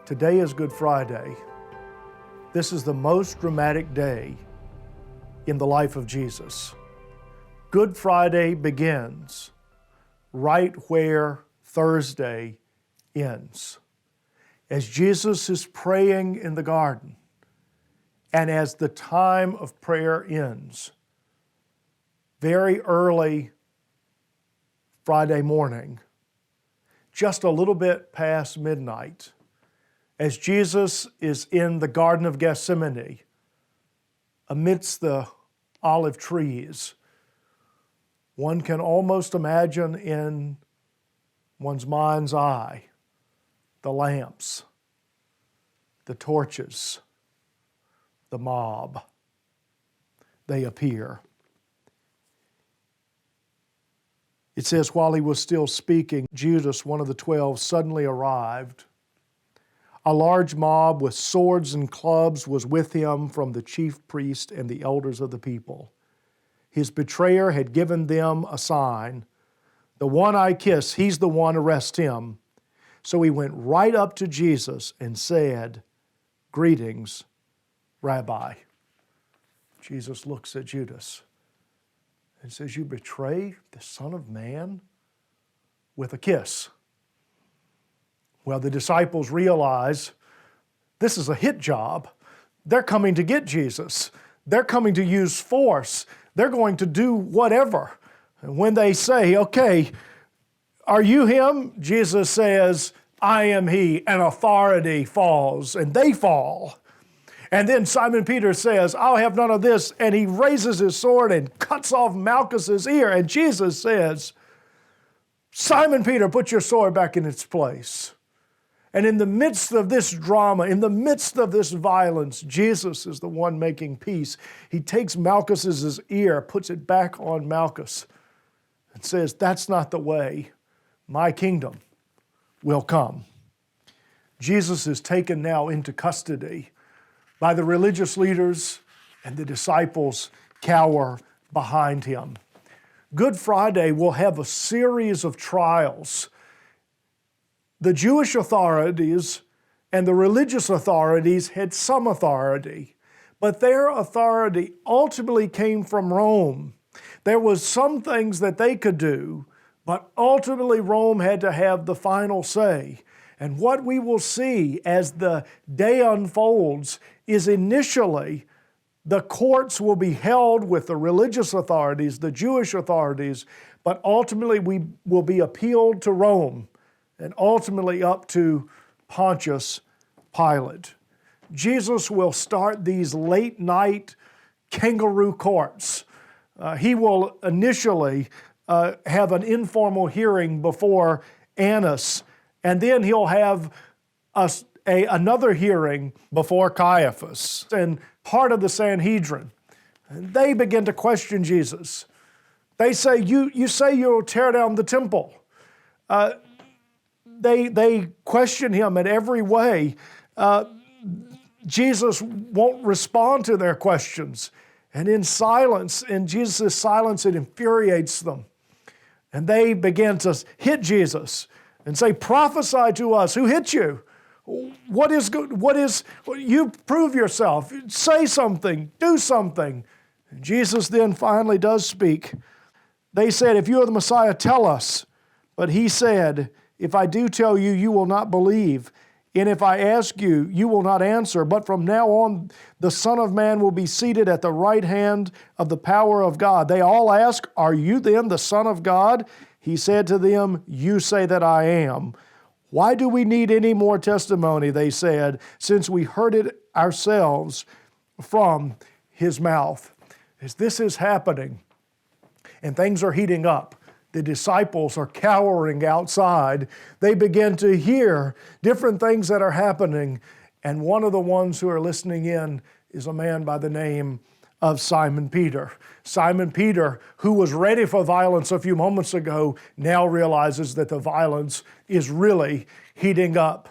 Today is Good Friday. This is the most dramatic day in the life of Jesus. Good Friday begins right where Thursday ends. As Jesus is praying in the garden, and as the time of prayer ends, very early Friday morning, just a little bit past midnight, as Jesus is in the Garden of Gethsemane, amidst the olive trees, one can almost imagine in one's mind's eye the lamps, the torches, the mob. They appear. It says, while he was still speaking, Judas, one of the 12, suddenly arrived. A large mob with swords and clubs was with him from the chief priest and the elders of the people. His betrayer had given them a sign. The one I kiss, he's the one, arrest him. So he went right up to Jesus and said, "Greetings, Rabbi." Jesus looks at Judas and says, "You betray the Son of Man with a kiss." Well, the disciples realize this is a hit job. They're coming to get Jesus. They're coming to use force. They're going to do whatever. And when they say, "Okay, are you him?" Jesus says, "I am he," and authority falls, and they fall. And then Simon Peter says, "I'll have none of this," and he raises his sword and cuts off Malchus's ear, and Jesus says, "Simon Peter, put your sword back in its place." And in the midst of this drama, in the midst of this violence, Jesus is the one making peace. He takes Malchus's ear, puts it back on Malchus, and says, "That's not the way. My kingdom will come." Jesus is taken now into custody by the religious leaders, and the disciples cower behind him. Good Friday will have a series of trials. The Jewish authorities and the religious authorities had some authority, but their authority ultimately came from Rome. There was some things that they could do, but ultimately Rome had to have the final say. And what we will see as the day unfolds is initially the courts will be held with the religious authorities, the Jewish authorities, but ultimately we will be appealed to Rome and ultimately up to Pontius Pilate. Jesus will start these late night kangaroo courts. He will initially have an informal hearing before Annas, and then he'll have another hearing before Caiaphas and part of the Sanhedrin. And they begin to question Jesus. They say, you say you'll tear down the temple. They question him in every way. Jesus won't respond to their questions. And in Jesus' silence, it infuriates them. And they begin to hit Jesus and say, "Prophesy to us. Who hit you? What is good? You prove yourself. Say something. Do something." And Jesus then finally does speak. They said, "If you are the Messiah, tell us." But he said, "If I do tell you, you will not believe. And if I ask you, you will not answer. But from now on, the Son of Man will be seated at the right hand of the power of God." They all ask, "Are you then the Son of God?" He said to them, "You say that I am." "Why do we need any more testimony?" they said, "since we heard it ourselves from his mouth." As this is happening and things are heating up, the disciples are cowering outside. They begin to hear different things that are happening. And one of the ones who are listening in is a man by the name of Simon Peter. Simon Peter, who was ready for violence a few moments ago, now realizes that the violence is really heating up.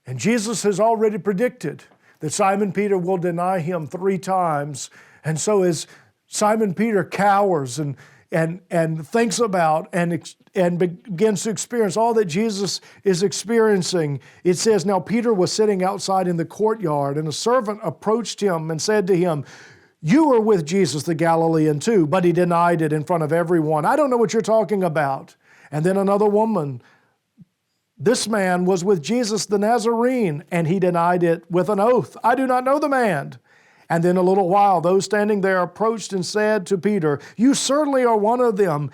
And Jesus has already predicted that Simon Peter will deny him 3 times. And so as Simon Peter cowers and and thinks about and begins to experience all that Jesus is experiencing, it says, "Now Peter was sitting outside in the courtyard, and a servant approached him and said to him, 'You were with Jesus the Galilean too,' but he denied it in front of everyone. 'I don't know what you're talking about.' And then another woman, 'This man was with Jesus the Nazarene,' and he denied it with an oath, 'I do not know the man.' And then a little while, those standing there approached and said to Peter, 'You certainly are one of them,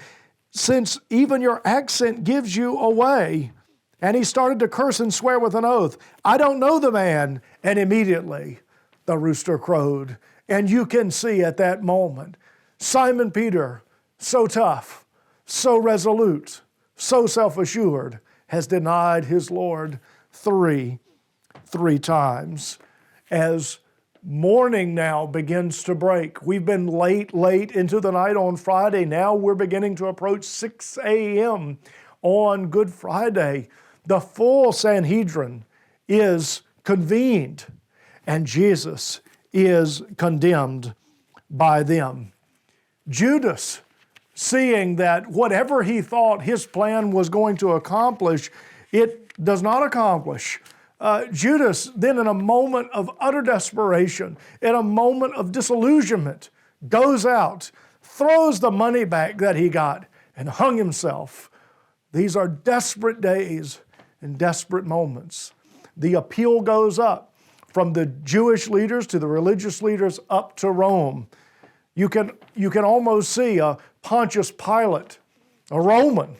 since even your accent gives you away.' And he started to curse and swear with an oath, 'I don't know the man.' And immediately the rooster crowed. And you can see at that moment, Simon Peter, so tough, so resolute, so self-assured, has denied his Lord three times. As morning now begins to break, we've been late into the night on Friday. Now we're beginning to approach 6 a.m. on Good Friday. The full Sanhedrin is convened, and Jesus is condemned by them. Judas, seeing that whatever he thought his plan was going to accomplish, it does not accomplish. Judas then, in a moment of utter desperation, in a moment of disillusionment, goes out, throws the money bag that he got, and hung himself. These are desperate days and desperate moments. The appeal goes up from the Jewish leaders to the religious leaders up to Rome. You can almost see a Pontius Pilate, a Roman,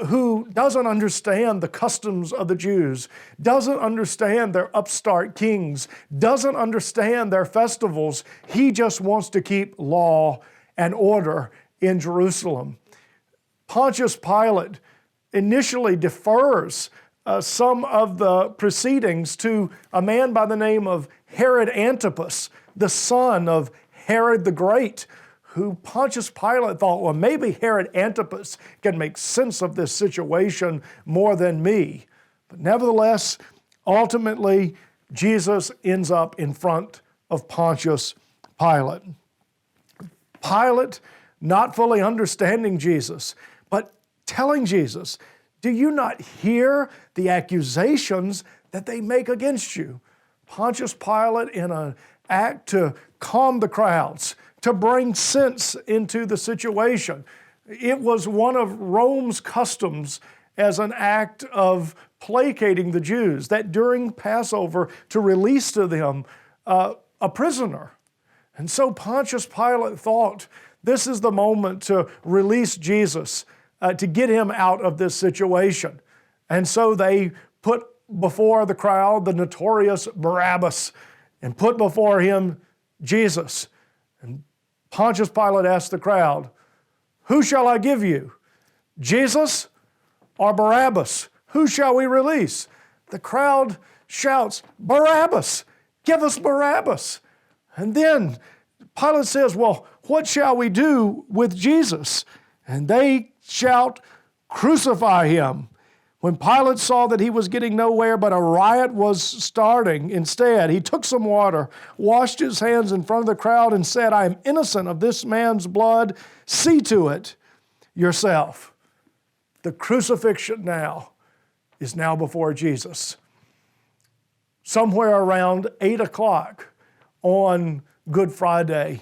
who doesn't understand the customs of the Jews, doesn't understand their upstart kings, doesn't understand their festivals. He just wants to keep law and order in Jerusalem. Pontius Pilate initially defers some of the proceedings to a man by the name of Herod Antipas, the son of Herod the Great, who Pontius Pilate thought, well, maybe Herod Antipas can make sense of this situation more than me. But nevertheless, ultimately, Jesus ends up in front of Pontius Pilate. Pilate, not fully understanding Jesus, but telling Jesus, do you not hear the accusations that they make against you? Pontius Pilate, in an act to calm the crowds, to bring sense into the situation. It was one of Rome's customs as an act of placating the Jews, that during Passover to release to them a prisoner. And so Pontius Pilate thought, this is the moment to release Jesus, to get him out of this situation. And so they put before the crowd the notorious Barabbas and put before him Jesus. And Pontius Pilate asked the crowd, who shall I give you, Jesus or Barabbas? Who shall we release? The crowd shouts, Barabbas, give us Barabbas. And then Pilate says, well, what shall we do with Jesus? And they shout, crucify him. When Pilate saw that he was getting nowhere, but a riot was starting instead, he took some water, washed his hands in front of the crowd, and said, I am innocent of this man's blood. See to it yourself. The crucifixion now is now before Jesus. Somewhere around 8 o'clock on Good Friday,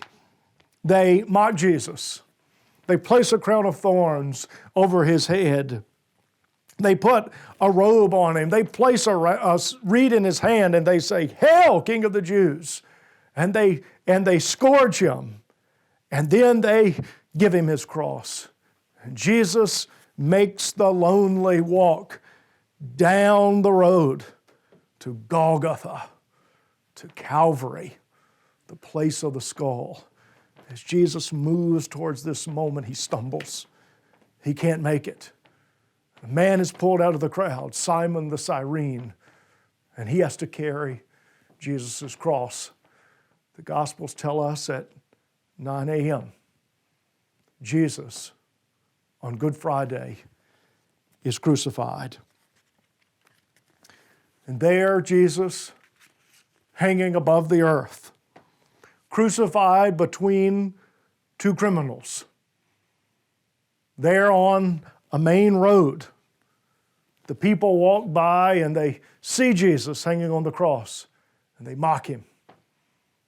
they mock Jesus. They place a crown of thorns over his head. They put a robe on him. They place a reed in his hand and they say, Hail, King of the Jews. And they scourge him. And then they give him his cross. And Jesus makes the lonely walk down the road to Golgotha, to Calvary, the place of the skull. As Jesus moves towards this moment, he stumbles. He can't make it. A man is pulled out of the crowd, Simon the Cyrene, and he has to carry Jesus' cross. The Gospels tell us at 9 a.m., Jesus, on Good Friday, is crucified. And there, Jesus, hanging above the earth, crucified between two criminals, There on a main road, the people walk by and they see Jesus hanging on the cross and they mock him.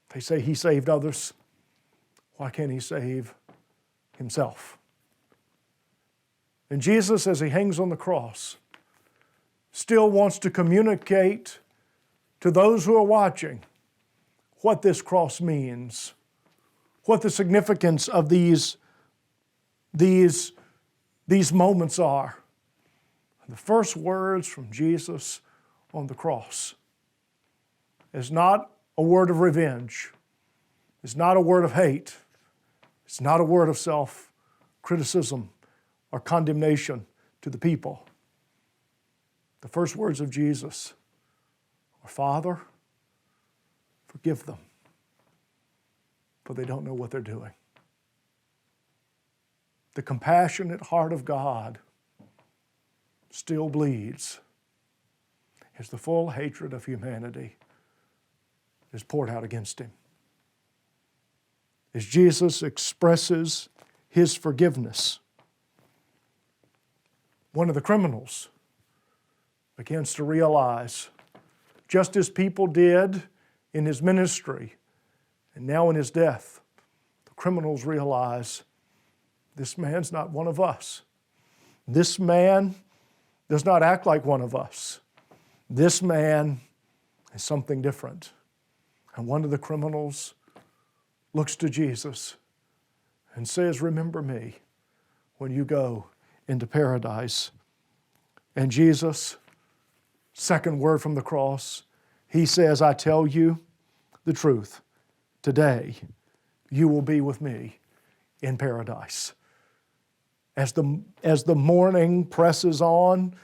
They say he saved others. Why can't he save himself? And Jesus, as he hangs on the cross, still wants to communicate to those who are watching what this cross means, what the significance of these moments are. The first words from Jesus on the cross is not a word of revenge. It's not a word of hate. It's not a word of self-criticism or condemnation to the people. The first words of Jesus are, Father, forgive them, for they don't know what they're doing. The compassionate heart of God still bleeds as the full hatred of humanity is poured out against him. As Jesus expresses his forgiveness, one of the criminals begins to realize, just as people did in his ministry and now in his death, the criminals realize this man's not one of us. This man does not act like one of us. This man is something different. And one of the criminals looks to Jesus and says, remember me when you go into paradise. And Jesus, second word from the cross, he says, I tell you the truth. Today you will be with me in paradise. As the morning presses on,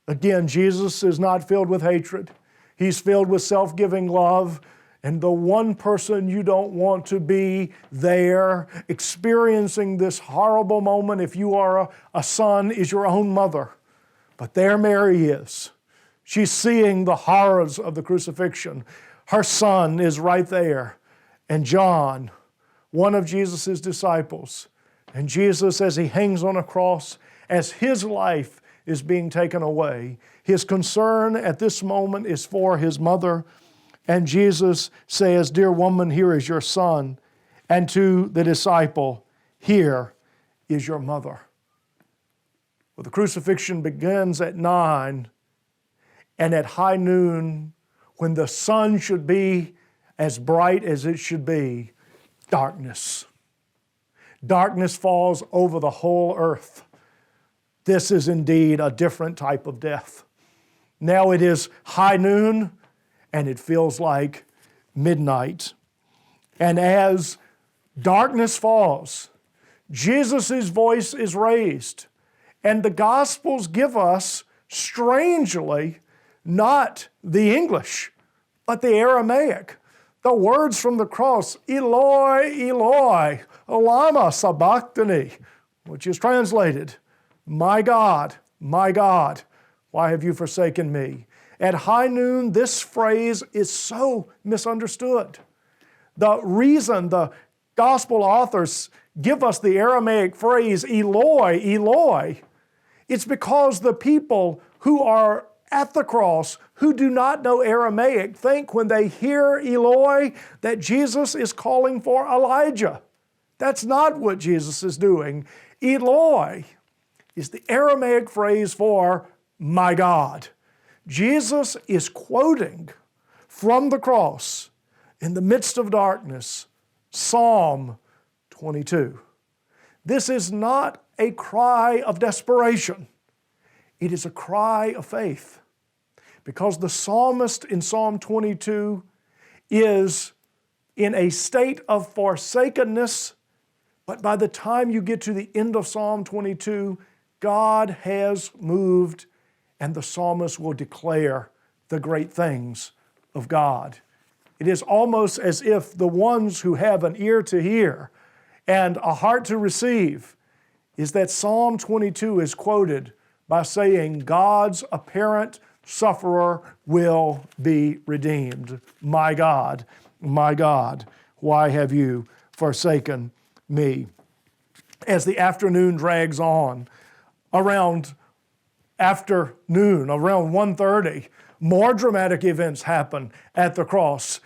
again, Jesus is not filled with hatred. He's filled with self-giving love. And the one person you don't want to be there experiencing this horrible moment, if you are a son, is your own mother. But there Mary is. She's seeing the horrors of the crucifixion. Her son is right there. And John, one of Jesus' disciples, and Jesus, as he hangs on a cross, as his life is being taken away, his concern at this moment is for his mother. And Jesus says, dear woman, here is your son. And to the disciple, here is your mother. Well, the crucifixion begins at 9, and at high noon, when the sun should be as bright as it should be, darkness. Darkness falls over the whole earth. This is indeed a different type of death. Now it is high noon, and it feels like midnight. And as darkness falls, Jesus' voice is raised. And the Gospels give us, strangely, not the English, but the Aramaic. The words from the cross, Eloi, Eloi, lama sabachthani, which is translated, my God, why have you forsaken me? At high noon, this phrase is so misunderstood. The reason the Gospel authors give us the Aramaic phrase, Eloi, Eloi, it's because the people who are at the cross, who do not know Aramaic, think when they hear Eloi that Jesus is calling for Elijah. That's not what Jesus is doing. Eloi is the Aramaic phrase for my God. Jesus is quoting from the cross in the midst of darkness, Psalm 22. This is not a cry of desperation. It is a cry of faith, because the psalmist in Psalm 22 is in a state of forsakenness, but by the time you get to the end of Psalm 22, God has moved, and the psalmist will declare the great things of God. It is almost as if the ones who have an ear to hear and a heart to receive is that Psalm 22 is quoted by saying, God's apparent sufferer will be redeemed. My God, why have you forsaken me? as the afternoon drags on. Around afternoon, around 1:30, more dramatic events happen at the cross.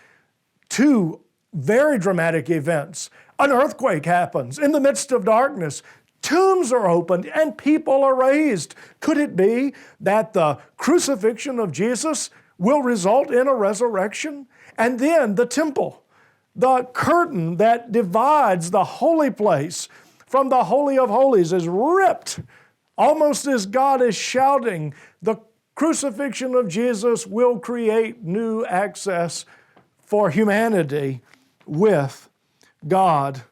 Two very dramatic events. An earthquake happens in the midst of darkness. Tombs are opened and people are raised. Could it be that the crucifixion of Jesus will result in a resurrection? And then the temple, the curtain that divides the holy place from the Holy of Holies, is ripped, almost as God is shouting, the crucifixion of Jesus will create new access for humanity with God.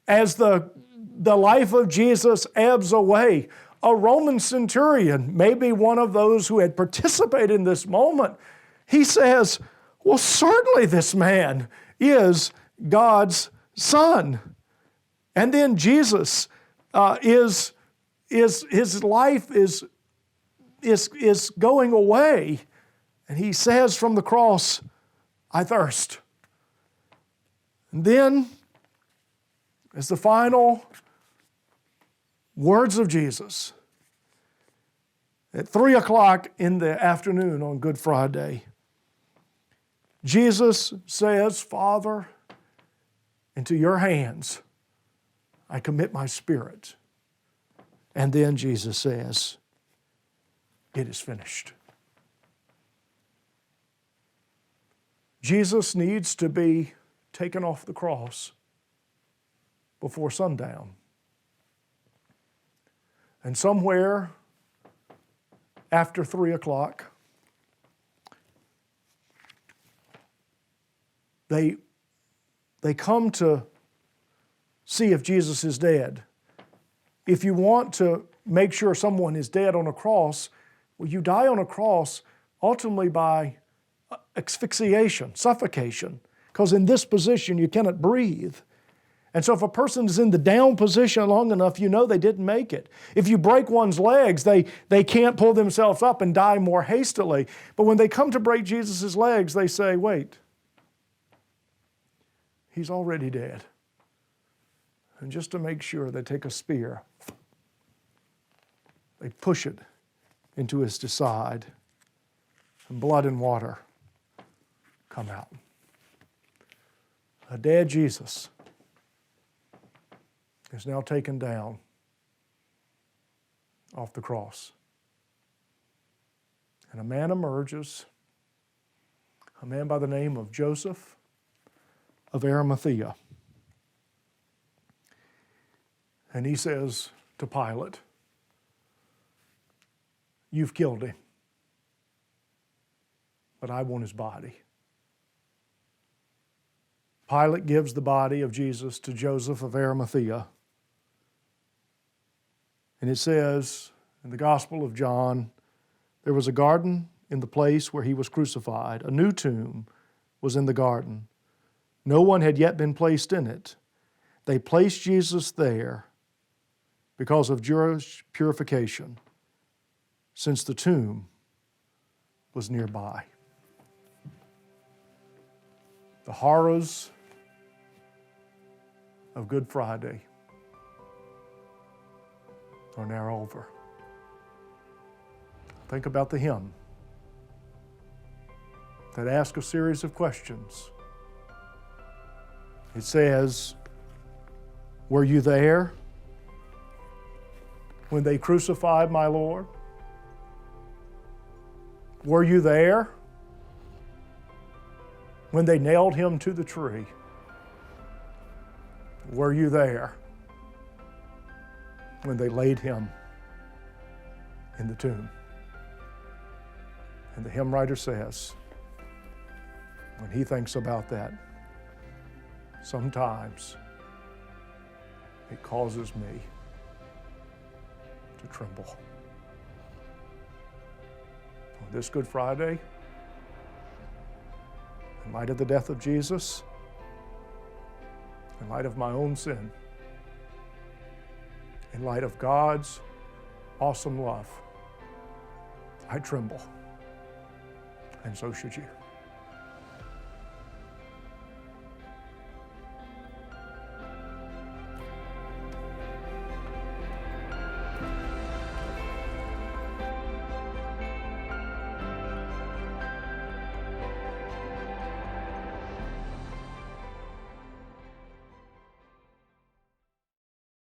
As the life of Jesus ebbs away, a Roman centurion, maybe one of those who had participated in this moment, he says, well, certainly this man is God's Son. And then Jesus his life is going away. And he says from the cross, I thirst. And then, as the final words of Jesus, at 3 o'clock in the afternoon on Good Friday, Jesus says, Father, into your hands I commit my spirit. And then Jesus says, it is finished. Jesus needs to be taken off the cross before sundown. And somewhere after 3 o'clock, they come to see if Jesus is dead. If you want to make sure someone is dead on a cross, well, you die on a cross ultimately by asphyxiation, suffocation, because in this position you cannot breathe. And so if a person is in the down position long enough, you know they didn't make it. If you break one's legs, they can't pull themselves up and die more hastily. But when they come to break Jesus' legs, they say, wait, he's already dead. And just to make sure, they take a spear, they push it into his side, and blood and water come out. A dead Jesus is now taken down off the cross. And a man emerges, a man by the name of Joseph of Arimathea. And he says to Pilate, you've killed him, but I want his body. Pilate gives the body of Jesus to Joseph of Arimathea. And it says in the Gospel of John, there was a garden in the place where he was crucified. A new tomb was in the garden. No one had yet been placed in it. They placed Jesus there because of Jewish purification, since the tomb was nearby. The horrors of Good Friday are now over. Think about the hymn that asks a series of questions. It says, were you there when they crucified my Lord? Were you there when they nailed him to the tree? Were you there when they laid him in the tomb? And the hymn writer says, when he thinks about that, sometimes it causes me to tremble. On this Good Friday, in light of the death of Jesus, in light of my own sin, in light of God's awesome love, I tremble, and so should you.